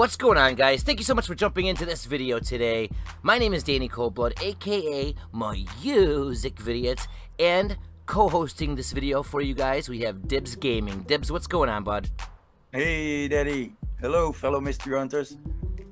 What's going on, guys? Thank you so much for jumping into this video today. My name is Danny Coldblood, aka Music Vidiot, and co-hosting this video for you guys, we have Dibbes Gaming. Dibbes, what's going on, bud? Hey, Daddy. Hello, fellow mystery hunters.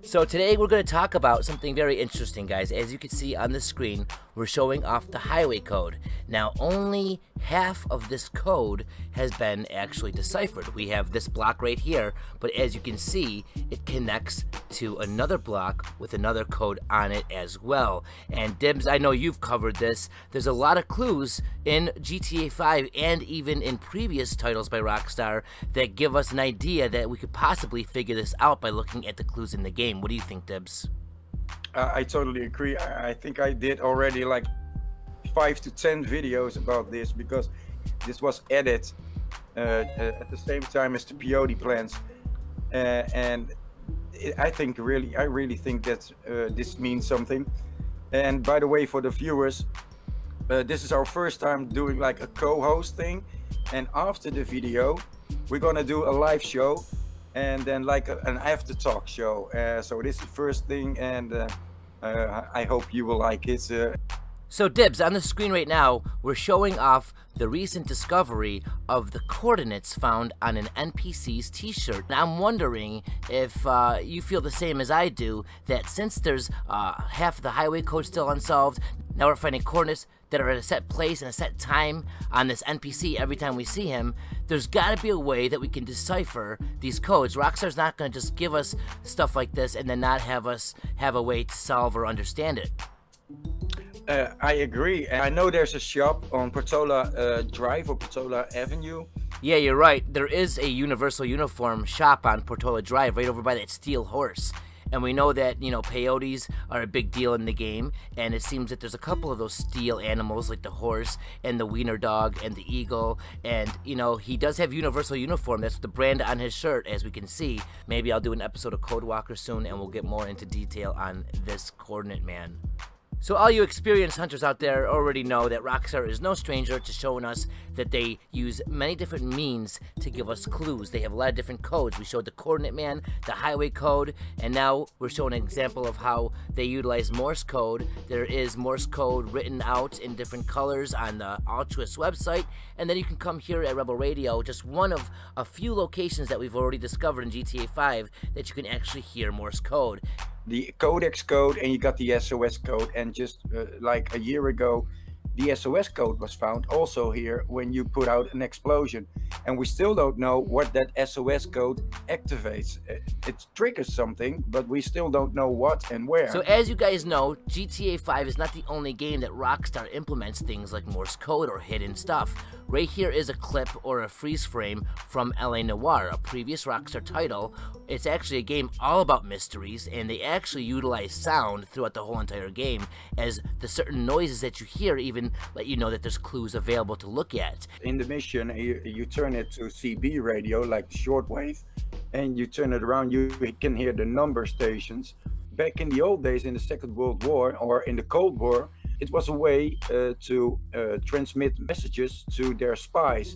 So today we're going to talk about something very interesting, guys. As you can see on the screen, we're showing off the highway code. Now, only half of this code has been actually deciphered. We have this block right here, but as you can see, it connects to another block with another code on it as well. And Dibbes, I know you've covered this. There's a lot of clues in GTA 5 and even in previous titles by Rockstar that give us an idea that we could possibly figure this out by looking at the clues in the game. What do you think, Dibbes? I totally agree. I think I did already like 5 to 10 videos about this because this was added at the same time as the peyote plants, and I really think that this means something. And by the way, for the viewers, this is our first time doing like a co-host thing, and after the video we're gonna do a live show and then like an after talk show. So this is the first thing, and I hope you will like it. So Dibbes, on the screen right now, we're showing off the recent discovery of the coordinates found on an NPC's t-shirt. And I'm wondering if you feel the same as I do, that since there's half of the highway code still unsolved, now we're finding coordinates that are at a set place and a set time on this NPC every time we see him. There's gotta be a way that we can decipher these codes. Rockstar's not gonna just give us stuff like this and then not have us have a way to solve or understand it. I agree. I know there's a shop on Portola Drive or Portola Avenue. Yeah, you're right. There is a Universal Uniform shop on Portola Drive right over by that steel horse. And we know that, you know, peyotes are a big deal in the game, and it seems that there's a couple of those steel animals like the horse and the wiener dog and the eagle, and, you know, he does have Universal Uniform. That's the brand on his shirt, as we can see. Maybe I'll do an episode of Code Walker soon, and we'll get more into detail on this coordinate man. So all you experienced hunters out there already know that Rockstar is no stranger to showing us that they use many different means to give us clues. They have a lot of different codes. We showed the coordinate man, the highway code, and now we're showing an example of how they utilize Morse code. There is Morse code written out in different colors on the Altruist website, and then you can come here at Rebel Radio, just one of a few locations that we've already discovered in GTA 5 that you can actually hear Morse code. The codex code, and you got the SOS code, and just like a year ago the SOS code was found also here when you put out an explosion, and we still don't know what that SOS code activates. It triggers something, but we still don't know what and where. So as you guys know, GTA 5 is not the only game that Rockstar implements things like Morse code or hidden stuff. Right here is a clip or a freeze frame from LA Noire, a previous Rockstar title. It's actually a game all about mysteries, and they actually utilize sound throughout the whole entire game, as the certain noises that you hear even let you know that there's clues available to look at. In the mission, you turn it to CB radio, like the shortwave, and you turn it around, you can hear the number stations. Back in the old days, in the Second World War or in the Cold War, it was a way to transmit messages to their spies.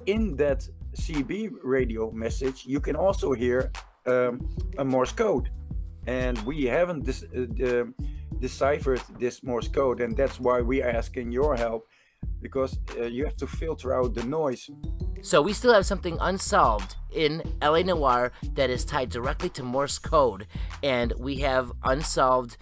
In that CB radio message, you can also hear a Morse code, and we haven't deciphered this Morse code, and that's why we are asking your help, because you have to filter out the noise. So we still have something unsolved in LA Noire that is tied directly to Morse code, and we have unsolved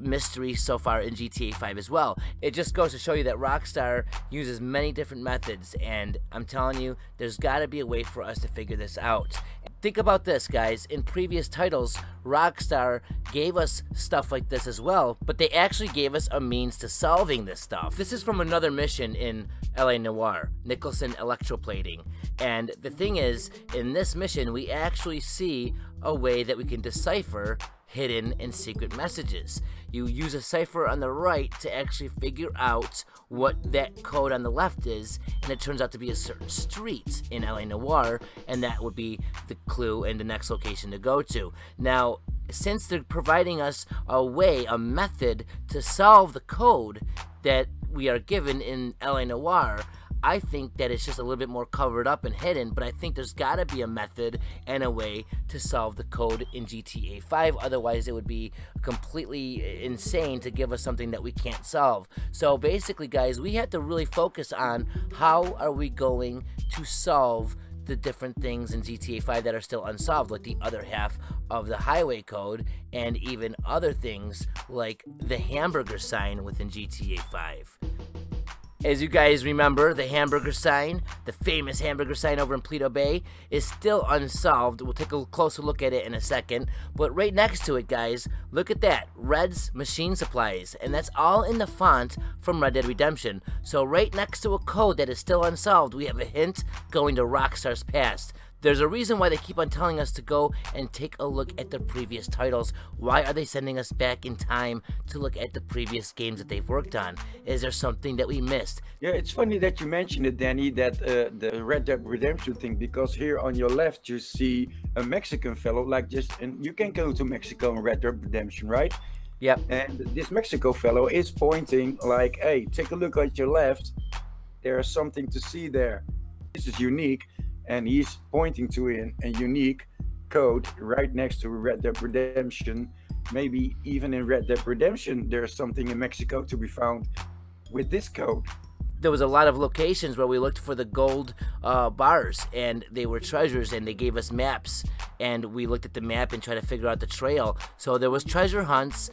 mysteries so far in GTA 5 as well. It just goes to show you that Rockstar uses many different methods, and I'm telling you, there's got to be a way for us to figure this out. Think about this, guys. In previous titles, Rockstar gave us stuff like this as well, but they actually gave us a means to solving this stuff. This is from another mission in LA Noire, Nicholson electroplating. And the thing is, in this mission, we actually see a way that we can decipher hidden and secret messages. You use a cipher on the right to actually figure out what that code on the left is, and it turns out to be a certain street in LA Noire, and that would be the clue and the next location to go to. Now, since they're providing us a way, a method to solve the code that we are given in LA Noire, I think that it's just a little bit more covered up and hidden, but I think there's got to be a method and a way to solve the code in GTA 5. Otherwise, it would be completely insane to give us something that we can't solve. So basically, guys, we have to really focus on how are we going to solve the different things in GTA 5 that are still unsolved, like the other half of the highway code, and even other things like the hamburger sign within GTA 5. As you guys remember, the hamburger sign, the famous hamburger sign over in Paleto Bay, is still unsolved. We'll take a closer look at it in a second. But right next to it, guys, look at that. Red's Machine Supplies. And that's all in the font from Red Dead Redemption. So right next to a code that is still unsolved, we have a hint going to Rockstar's past. There's a reason why they keep on telling us to go and take a look at the previous titles. Why are they sending us back in time to look at the previous games that they've worked on? Is there something that we missed? Yeah, it's funny that you mentioned it, Danny, that the Red Dead Redemption thing, because here on your left you see a Mexican fellow, and you can go to Mexico in Red Dead Redemption, right? Yep. And this Mexico fellow is pointing like, hey, take a look at your left. There's something to see there. This is unique. And he's pointing to a unique code right next to Red Dead Redemption. Maybe even in Red Dead Redemption, there's something in Mexico to be found with this code. There was a lot of locations where we looked for the gold bars, and they were treasures, and they gave us maps, and we looked at the map and tried to figure out the trail. So there was treasure hunts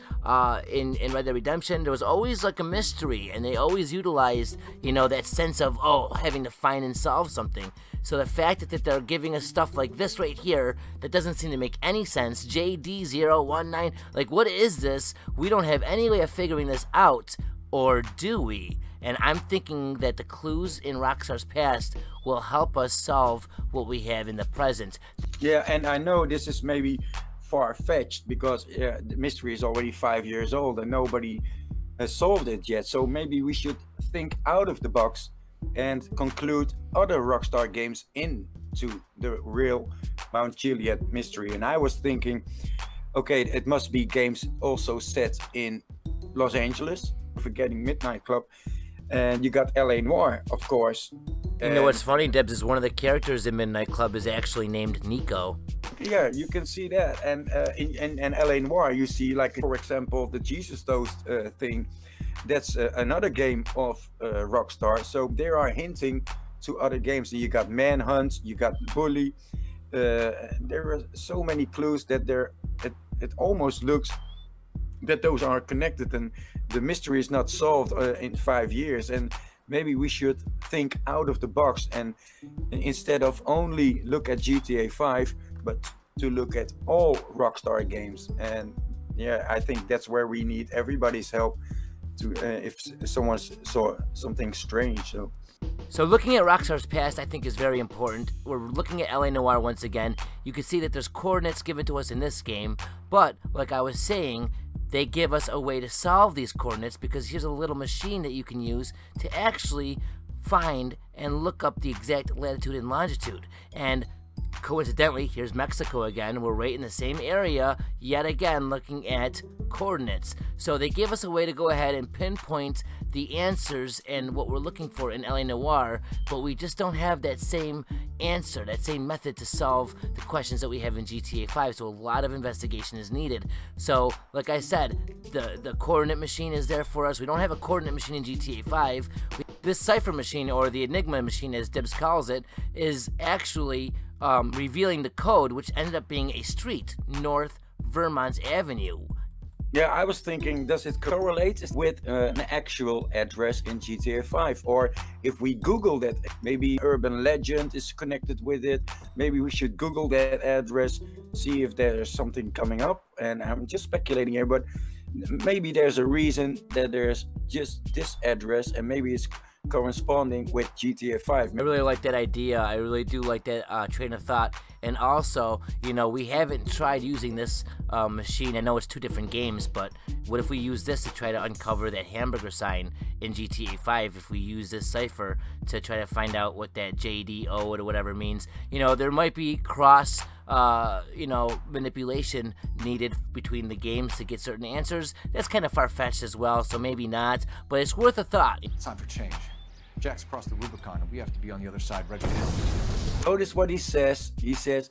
in Red Dead Redemption. There was always like a mystery, and they always utilized, you know, that sense of, oh, having to find and solve something. So the fact that they're giving us stuff like this right here that doesn't seem to make any sense, JD019, like what is this? We don't have any way of figuring this out, or do we? And I'm thinking that the clues in Rockstar's past will help us solve what we have in the present. Yeah, and I know this is maybe far-fetched because the mystery is already 5 years old and nobody has solved it yet. So maybe we should think out of the box and conclude other Rockstar games into the real Mount Chiliad mystery. And I was thinking, okay, it must be games also set in Los Angeles, forgetting Midnight Club. And you got LA Noire, of course. You know what's funny, Dibbes, is one of the characters in Midnight Club is actually named Nico. Yeah, you can see that. And in LA Noire, you see, like, for example, the Jesus Toast thing. That's another game of Rockstar. So they are hinting to other games. You got Manhunt, you got Bully. There are so many clues that it almost looks that those are connected, and the mystery is not solved in 5 years. And maybe we should think out of the box, and instead of only look at GTA 5, but to look at all Rockstar games. And yeah, I think that's where we need everybody's help to if someone saw something strange. So looking at Rockstar's past, I think, is very important. We're looking at LA Noire once again. You can see that there's coordinates given to us in this game, but like I was saying, they give us a way to solve these coordinates, because here's a little machine that you can use to actually find and look up the exact latitude and longitude. And coincidentally, here's Mexico again. We're right in the same area, yet again, looking at coordinates. So they give us a way to go ahead and pinpoint the answers and what we're looking for in LA Noire, but we just don't have that same answer, that same method to solve the questions that we have in GTA 5, so a lot of investigation is needed. So, like I said, the coordinate machine is there for us. We don't have a coordinate machine in GTA 5. This cipher machine, or the Enigma machine as Dibbes calls it, is actually revealing the code, which ended up being a street, North Vermont Avenue. Yeah, I was thinking, does it correlate with an actual address in GTA 5? Or if we Google that, maybe urban legend is connected with it. Maybe we should Google that address, see if there's something coming up. And I'm just speculating here, but maybe there's a reason that there's just this address, and maybe it's corresponding with GTA 5. I really like that idea. I really do like that train of thought. And also, you know, we haven't tried using this machine. I know it's two different games, but what if we use this to try to uncover that hamburger sign in GTA 5? If we use this cipher to try to find out what that JDO or whatever means, you know, there might be cross you know, manipulation needed between the games to get certain answers. That's kind of far-fetched as well, so maybe not, but it's worth a thought. It's time for change. Jack's crossed the Rubicon, and we have to be on the other side regularly. Notice what he says. He says,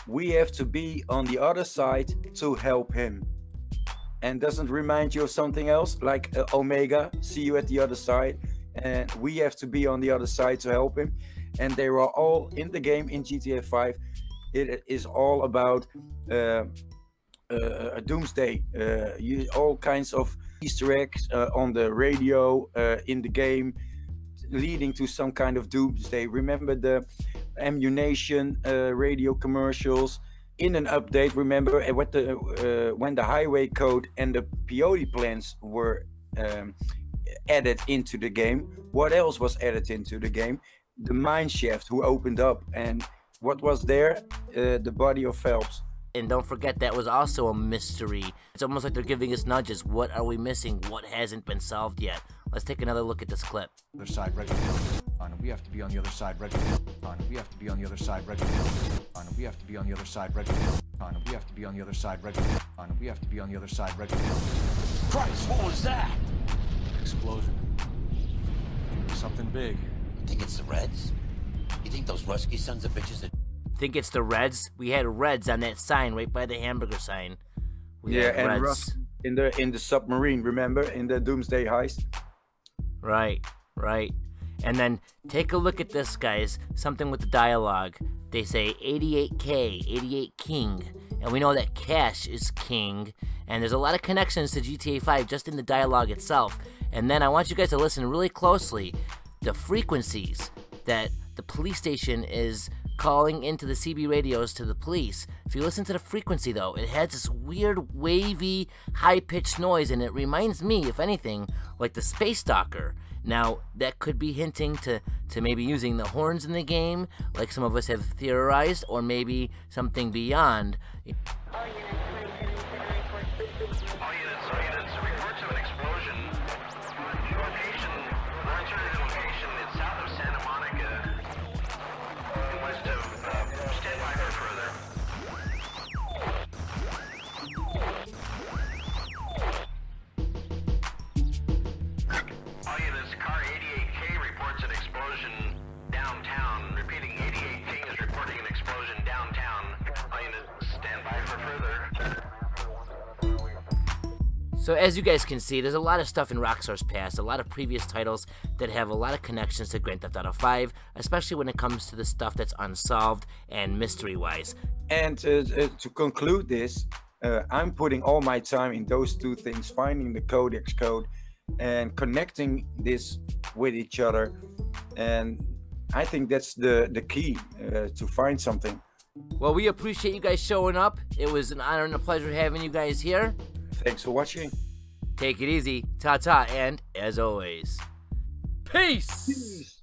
we have to be on the other side to help him. And doesn't remind you of something else, like Omega, see you at the other side, and we have to be on the other side to help him. And they were all in the game in GTA 5. It is all about Doomsday, all kinds of Easter eggs on the radio in the game, leading to some kind of Doomsday. Remember the ammunition radio commercials in an update? Remember what when the highway code and the peyote plants were added into the game? What else was added into the game? The mine shaft who opened up, and what was there? The body of Phelps. And don't forget, that was also a mystery. It's almost like they're giving us nudges. What are we missing? What hasn't been solved yet? Let's take another look at this clip. Other side regularly. We have to be on the other side regularly. We have to be on the other side regularly. We have to be on the other side regularly. We have to be on the other side regularly. We have to be on the other side regularly. Christ, what was that? Explosion. Something big. You think it's the Reds? You think those Rusky sons of bitches are... Think it's the Reds? We had Reds on that sign right by the hamburger sign. Yeah, and Russ in the submarine, remember, in the Doomsday heist? Right. And then take a look at this, guys. Something with the dialogue. They say 88K, 88 King. And we know that Cash is king. And there's a lot of connections to GTA 5 just in the dialogue itself. And then I want you guys to listen really closely. The frequencies that the police station is calling into the CB radios to the police. If you listen to the frequency, though, it has this weird, wavy, high-pitched noise, and it reminds me, if anything, like the Space Stalker. Now, that could be hinting to maybe using the horns in the game, like some of us have theorized, or maybe something beyond. All units, reports of an explosion. Location, alternative location, it's south of Santa Monica, west of, stand by for further. All units, car 88K reports an explosion downtown. Repeating, 88K is reporting an explosion downtown. All units, stand by for further. So as you guys can see, there's a lot of stuff in Rockstar's past, a lot of previous titles that have a lot of connections to Grand Theft Auto 5, especially when it comes to the stuff that's unsolved and mystery-wise. And to conclude this, I'm putting all my time in those two things, finding the codex code and connecting this with each other. And I think that's the key to find something. Well, we appreciate you guys showing up. It was an honor and a pleasure having you guys here. Thanks for watching. Take it easy, ta-ta, and as always, peace!